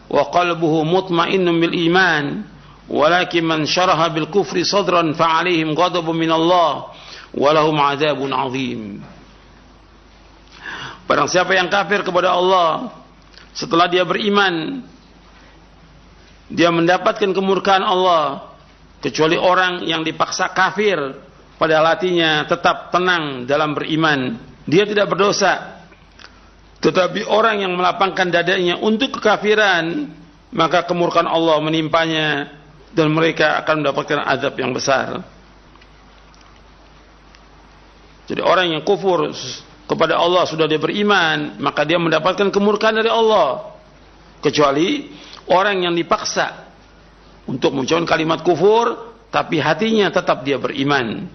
wa qalbuhu mutmainnun bil iman walakin man syaraha bil kufri sadran fa alaihim ghadabun min Allah wa lahum 'adzabun 'adzim. Barang siapa yang kafir kepada Allah setelah dia beriman, dia mendapatkan kemurkaan Allah, kecuali orang yang dipaksa kafir padahal hatinya tetap tenang dalam beriman, dia tidak berdosa. Tetapi orang yang melapangkan dadanya untuk kekafiran, maka kemurkaan Allah menimpanya dan mereka akan mendapatkan azab yang besar. Jadi orang yang kufur kepada Allah sudah dia beriman, maka dia mendapatkan kemurkaan dari Allah. Kecuali orang yang dipaksa untuk mengucapkan kalimat kufur, tapi hatinya tetap dia beriman,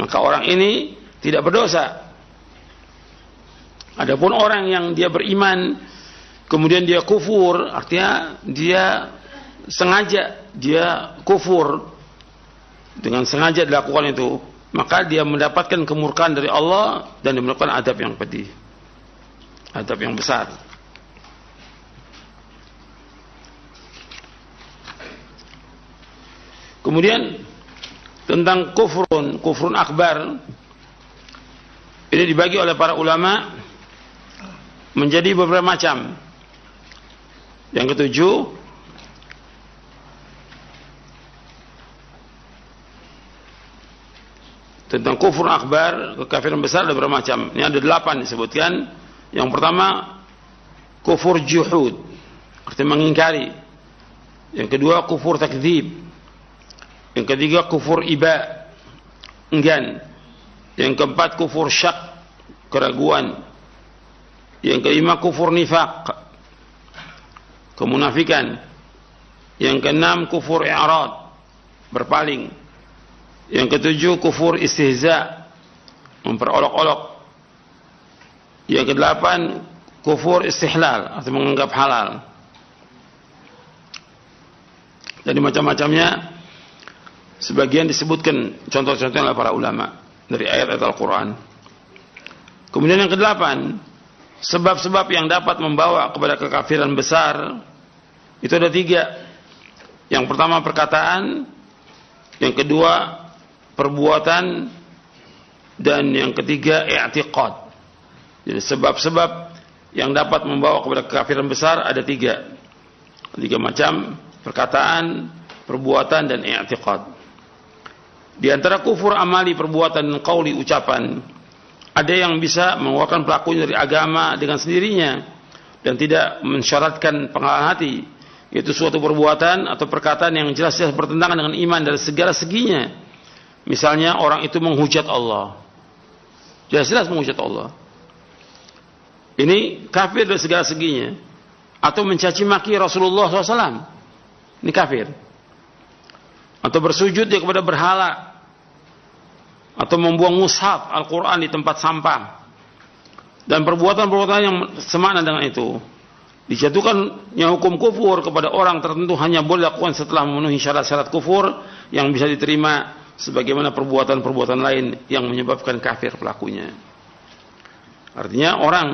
maka orang ini tidak berdosa. Adapun orang yang dia beriman kemudian dia kufur, artinya dia sengaja dia kufur, dengan sengaja dilakukan itu, maka dia mendapatkan kemurkaan dari Allah dan dia mendapatkan adab yang pedih, adab yang besar. Kemudian tentang kufrun akbar, ini dibagi oleh para ulama menjadi beberapa macam. Yang ketujuh, tentang kufur akbar, kekafiran besar ada beberapa macam. Ini ada 8 disebutkan. Yang pertama, kufur juhud, artinya mengingkari. Yang kedua, kufur takdzib. Yang ketiga, kufur iba, enggan. Yang keempat, kufur syak, keraguan. Yang kelima, kufur nifaq, kemunafikan. Yang keenam, kufur i'rad, berpaling. Yang ketujuh, kufur istihza, memperolok-olok. Yang kedelapan, kufur istihlal, atau menganggap halal. Jadi macam-macamnya, sebagian disebutkan contoh-contohnya oleh para ulama dari ayat-ayat Al-Quran. Kemudian yang kedelapan, sebab-sebab yang dapat membawa kepada kekafiran besar itu ada 3. Yang pertama perkataan, yang kedua perbuatan, dan yang ketiga i'tiqad. Jadi sebab-sebab yang dapat membawa kepada kekafiran besar ada 3 macam: perkataan, perbuatan, dan i'tiqad. Di antara kufur amali, perbuatan, dan qauli, ucapan, ada yang bisa mengeluarkan pelakunya dari agama dengan sendirinya dan tidak mensyaratkan penghalang hati, yaitu suatu perbuatan atau perkataan yang jelas-jelas bertentangan dengan iman dari segala seginya. Misalnya orang itu menghujat Allah, jelas-jelas menghujat Allah, ini kafir dari segala seginya. Atau mencaci maki Rasulullah SAW, ini kafir. Atau bersujud dia kepada berhala, atau membuang mushaf Al-Quran di tempat sampah, dan perbuatan-perbuatan yang semakna dengan itu. Dijatuhkannya hukum kufur kepada orang tertentu hanya boleh dilakukan setelah memenuhi syarat-syarat kufur yang bisa diterima, sebagaimana perbuatan-perbuatan lain yang menyebabkan kafir pelakunya. Artinya orang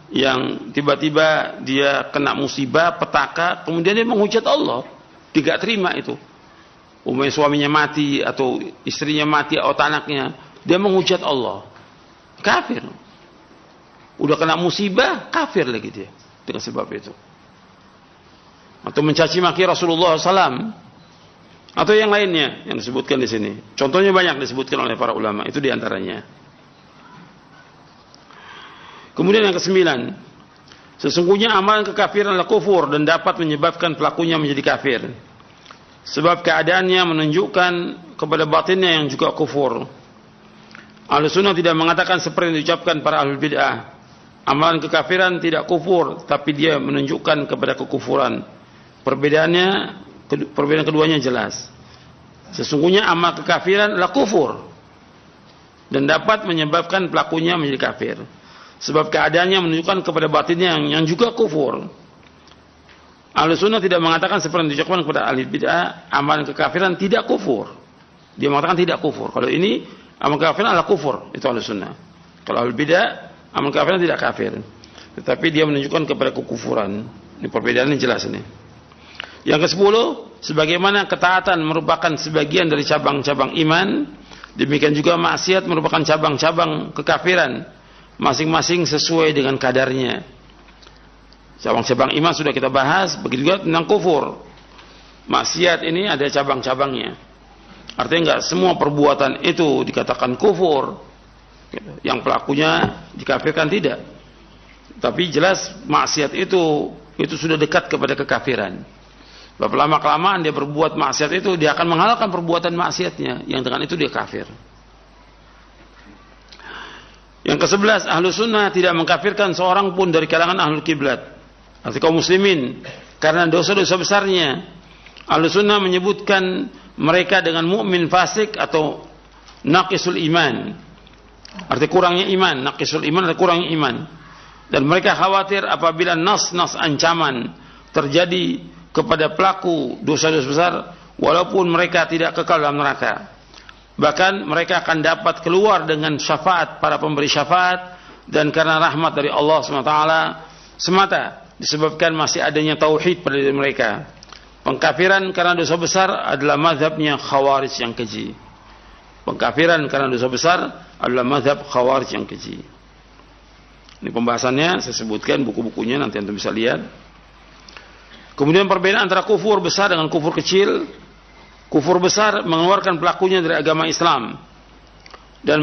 yang tiba-tiba dia kena musibah, petaka, kemudian dia menghujat Allah, tidak terima itu. Umpamanya suaminya mati atau istrinya mati atau anaknya, dia menghujat Allah, kafir. Udah kena musibah, kafir lagi dia dengan sebab itu. Atau mencaci maki Rasulullah SAW, atau yang lainnya yang disebutkan di sini. Contohnya banyak disebutkan oleh para ulama, itu diantaranya. Kemudian yang ke-9, sesungguhnya amalan kekafiran adalah kufur dan dapat menyebabkan pelakunya menjadi kafir, sebab keadaannya menunjukkan kepada batinnya yang juga kufur. Ahlus Sunnah tidak mengatakan seperti yang diucapkan para ahlul bid'ah, amalan kekafiran tidak kufur, tapi dia menunjukkan kepada kekufuran. Perbedaan keduanya jelas. Sesungguhnya amal kekafiran adalah kufur dan dapat menyebabkan pelakunya menjadi kafir, sebab keadaannya menunjukkan kepada batinnya yang juga kufur. Ahlus Sunnah tidak mengatakan seperti yang diucapkan kepada ahli bid'ah, amalan kekafiran tidak kufur. Dia mengatakan tidak kufur. Kalau ini amal kekafiran adalah kufur, itu Ahlus Sunnah. Kalau ahli bid'ah, amal kekafiran tidak kafir, tetapi dia menunjukkan kepada kekufuran. Ini perbedaannya jelas ini. Yang ke-10, sebagaimana ketaatan merupakan sebagian dari cabang-cabang iman, demikian juga maksiat merupakan cabang-cabang kekafiran, masing-masing sesuai dengan kadarnya. Cabang-cabang iman sudah kita bahas, begitu juga tentang kufur. Maksiat ini ada cabang-cabangnya. Artinya enggak semua perbuatan itu dikatakan kufur, yang pelakunya dikafirkan, tidak. Tapi jelas maksiat itu sudah dekat kepada kekafiran. Lama-kelamaan dia berbuat maksiat itu, dia akan menghalalkan perbuatan maksiatnya, yang dengan itu dia kafir. Yang ke-11, Ahlus Sunnah tidak mengkafirkan seorang pun dari kalangan Ahlul Kiblat, arti kaum muslimin, karena dosa-dosa besarnya. Ahlus Sunnah menyebutkan mereka dengan mukmin fasik atau naqisul iman, arti kurangnya iman. Naqisul iman arti kurangnya iman. Dan mereka khawatir apabila nas-nas ancaman terjadi kepada pelaku dosa-dosa besar, walaupun mereka tidak kekal dalam neraka, bahkan mereka akan dapat keluar dengan syafaat para pemberi syafaat, dan karena rahmat dari Allah SWT semata, disebabkan masih adanya tauhid pada diri mereka. Pengkafiran karena dosa besar adalah mazhabnya Khawarij yang keji. Pengkafiran karena dosa besar adalah mazhab Khawarij yang keji. Ini pembahasannya, saya sebutkan buku-bukunya, nanti Anda bisa lihat. Kemudian perbedaan antara kufur besar dengan kufur kecil. Kufur besar mengeluarkan pelakunya dari agama Islam dan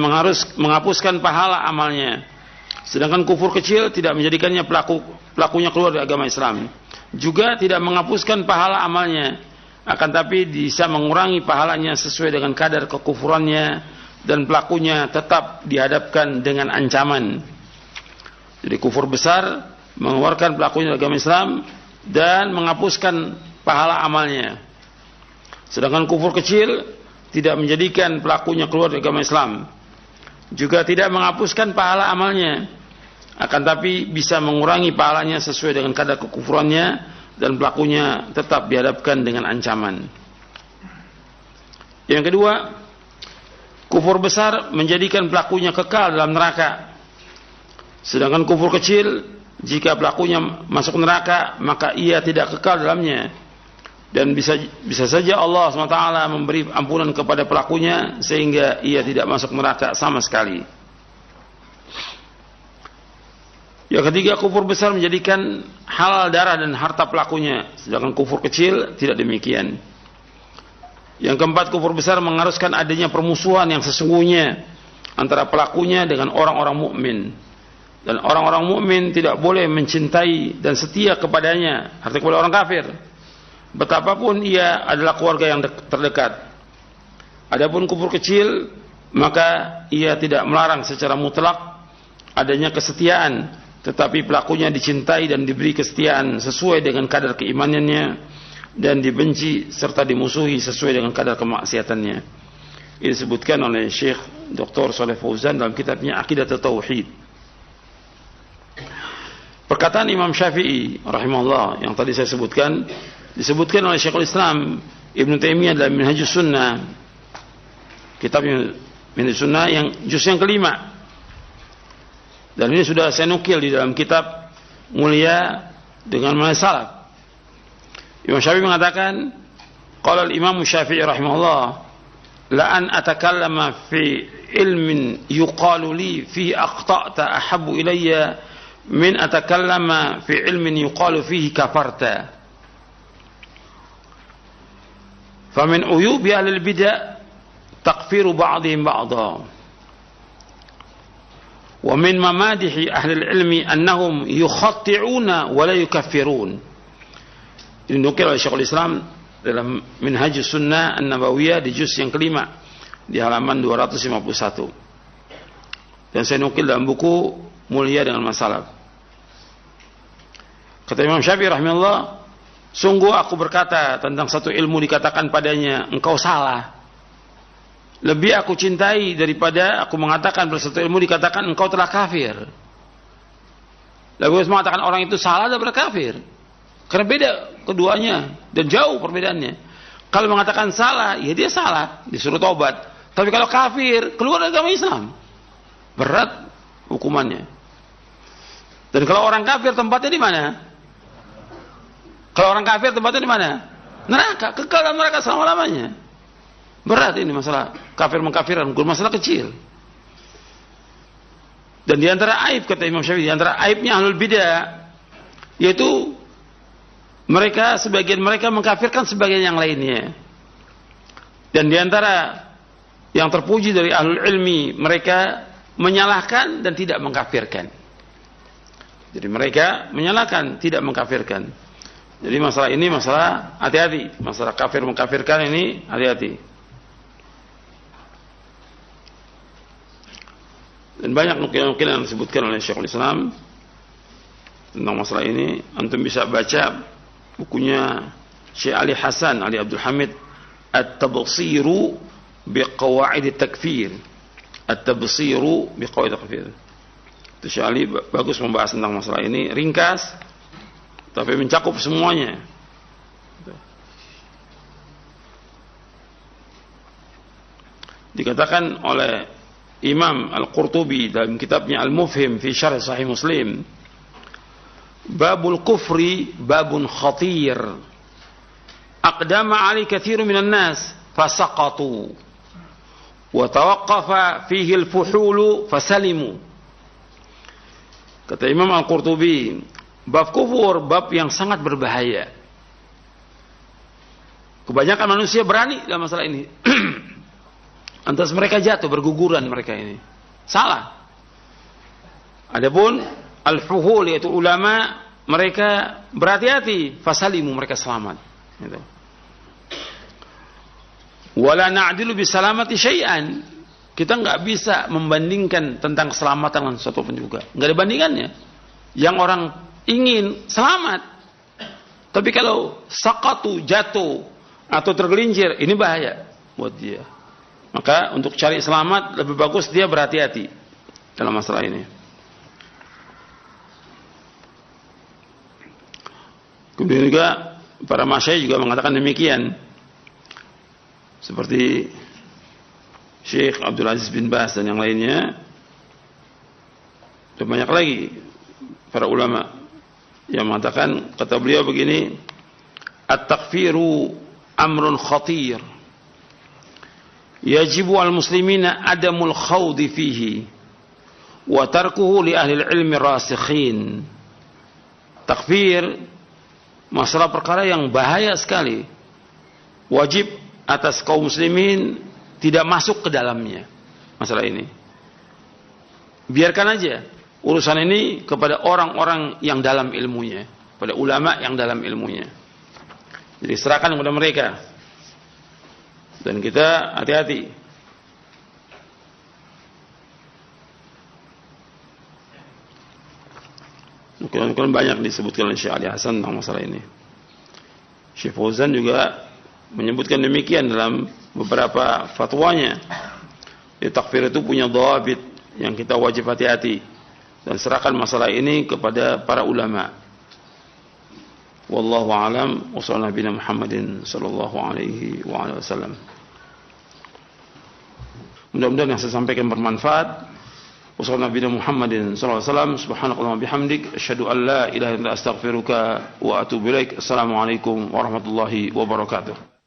menghapuskan pahala amalnya. Sedangkan kufur kecil tidak menjadikannya pelakunya keluar dari agama Islam. Juga tidak menghapuskan pahala amalnya, akan tapi bisa mengurangi pahalanya sesuai dengan kadar kekufurannya, dan pelakunya tetap dihadapkan dengan ancaman. Jadi kufur besar mengeluarkan pelakunya dari agama Islam dan menghapuskan pahala amalnya. Sedangkan kufur kecil tidak menjadikan pelakunya keluar dari agama Islam, juga tidak menghapuskan pahala amalnya, akan tapi bisa mengurangi pahalanya sesuai dengan kadar kekufurannya, dan pelakunya tetap dihadapkan dengan ancaman. Yang kedua, kufur besar menjadikan pelakunya kekal dalam neraka. Sedangkan kufur kecil, jika pelakunya masuk neraka, maka ia tidak kekal dalamnya, dan bisa saja Allah SWT memberi ampunan kepada pelakunya sehingga ia tidak masuk neraka sama sekali. Yang ketiga, kufur besar menjadikan halal darah dan harta pelakunya, sedangkan kufur kecil tidak demikian. Yang keempat, kufur besar mengharuskan adanya permusuhan yang sesungguhnya antara pelakunya dengan orang-orang mukmin. Dan orang-orang mukmin tidak boleh mencintai dan setia kepadanya, artinya kepada orang kafir, betapapun ia adalah keluarga yang terdekat. Adapun kufur kecil, maka ia tidak melarang secara mutlak adanya kesetiaan, tetapi pelakunya dicintai dan diberi kesetiaan sesuai dengan kadar keimanannya, dan dibenci serta dimusuhi sesuai dengan kadar kemaksiatannya. Ini disebutkan oleh Syekh Dr. Shalih Fauzan dalam kitabnya Aqidatul Tauhid. Perkataan Imam Syafi'i rahimahullah yang tadi saya sebutkan disebutkan oleh Syekhul Islam Ibn Taimiyah dalam Minhajus Sunnah, kitabnya Minhajus Sunnah yang juz yang kelima. Dan ini sudah saya nukil di dalam kitab Mulia dengan Manhaj Salaf. Imam Syafi'i mengatakan, qala al-Imam Syafi'i rahimahullah, la an atakallama fi ilmin yuqalu li fihi aqta'ta ahabbu ilayya min atakallama fi ilmin yuqalu fihi kafarta. Famin uyubi ahli al-bid'ah takfiru ba'dihim ba'dha. Wa min mamadihi ahli al-ilmi annahum yukhatti'una wa la yukaffirun. Ini dinukil oleh Syekhul Islam dalam Minhajus Sunnah An-Nabawiyah di juz yang kelima di halaman 251. Dan saya nukil dalam buku Mulia dengan Masalaf. Kata Imam Syafi'i rahimahullah, sungguh aku berkata tentang satu ilmu dikatakan padanya engkau salah, lebih aku cintai daripada aku mengatakan pada satu ilmu dikatakan engkau telah kafir. Lalu aku mengatakan orang itu salah dan berkafir. Karena beda keduanya dan jauh perbedaannya. Kalau mengatakan salah, ya dia salah, disuruh tobat. Tapi kalau kafir, keluar dari agama Islam, berat hukumannya. Dan kalau orang kafir tempatnya di mana? Kalau orang kafir tempatnya di mana? Neraka, kekal dalam neraka selama-lamanya. Berat ini masalah kafir mengkafirkan, bukan masalah kecil. Dan di antara aib, kata Imam Syafi'i, di antara aibnya ahlul bidah yaitu mereka, sebagian mereka mengkafirkan sebagian yang lainnya. Dan di antara yang terpuji dari ahlul ilmi, mereka menyalahkan dan tidak mengkafirkan. Jadi mereka menyalahkan, tidak mengkafirkan. Jadi masalah ini masalah hati-hati, masalah kafir mengkafirkan ini hati-hati. Dan banyak nukilan-nukilan yang disebutkan oleh Syekhul Islam tentang masalah ini. Antum bisa baca bukunya Syekh Ali Hasan, Ali Abdul Hamid, At-Tabsiru biqawaid at-takfir. At-Tabsiru biqawaid at-takfir. Itu Syekh Ali bagus membahas tentang masalah ini, ringkas tapi mencakup semuanya. Dikatakan oleh Imam Al-Qurtubi dalam kitabnya Al-Mufhim fi Syarh Sahih Muslim, babul kufri babun khatir aqdama ali katsirun minan nas fasaqatu wa tawaqqafa fihi al-fuhulu fasalimu. Kata Imam Al-Qurtubi, bab kufur bab yang sangat berbahaya. Kebanyakan manusia berani dalam masalah ini. Antas mereka jatuh, berguguran mereka ini. Salah. Adapun al-fuhul, yaitu ulama, mereka berhati-hati, fasalimu, mereka selamat. Gitu. Wala na'dilu bisalamati syai'an. Kita enggak bisa membandingkan tentang keselamatan dengan sesuatu pun juga. Enggak ada bandingannya. Yang orang ingin selamat, tapi kalau sakatu, jatuh atau tergelincir, ini bahaya buat dia. Maka untuk cari selamat lebih bagus dia berhati-hati dalam masalah ini. Kemudian juga para masyayikh juga mengatakan demikian. Seperti Syekh Abdul Aziz bin Baz dan yang lainnya. Dan banyak lagi para ulama yang mengatakan, kata beliau begini, at-takfiru amrun khatir. Yajibu al-muslimina adamul khawdi fihi wa tarkuhu li ahli al-ilmi rasikhin. Takfir masalah perkara yang bahaya sekali. Wajib atas kaum muslimin tidak masuk ke dalamnya masalah ini. Biarkan aja urusan ini kepada orang-orang yang dalam ilmunya, pada ulama yang dalam ilmunya. Jadi serahkan kepada mereka. Dan kita hati-hati. Nukilan-nukilan banyak disebutkan oleh Syekh Ali Hasan tentang masalah ini. Syekh Fauzan juga menyebutkan demikian dalam beberapa fatwanya. Takfir itu punya dhawabit yang kita wajib hati-hati dan serahkan masalah ini kepada para ulama. Wallahu a'lam wa sallallahu nabi Muhammadin sallallahu alaihi wa alihi wasallam. Mudah-mudahan yang saya sampaikan bermanfaat. Wa sallallahu nabi Muhammadin sallallahu alaihi wasallam. Subhanakallahumma bihamdik asyhadu an la ilaha illa anta astaghfiruka wa atubu ilaik. Assalamualaikum warahmatullahi wabarakatuh.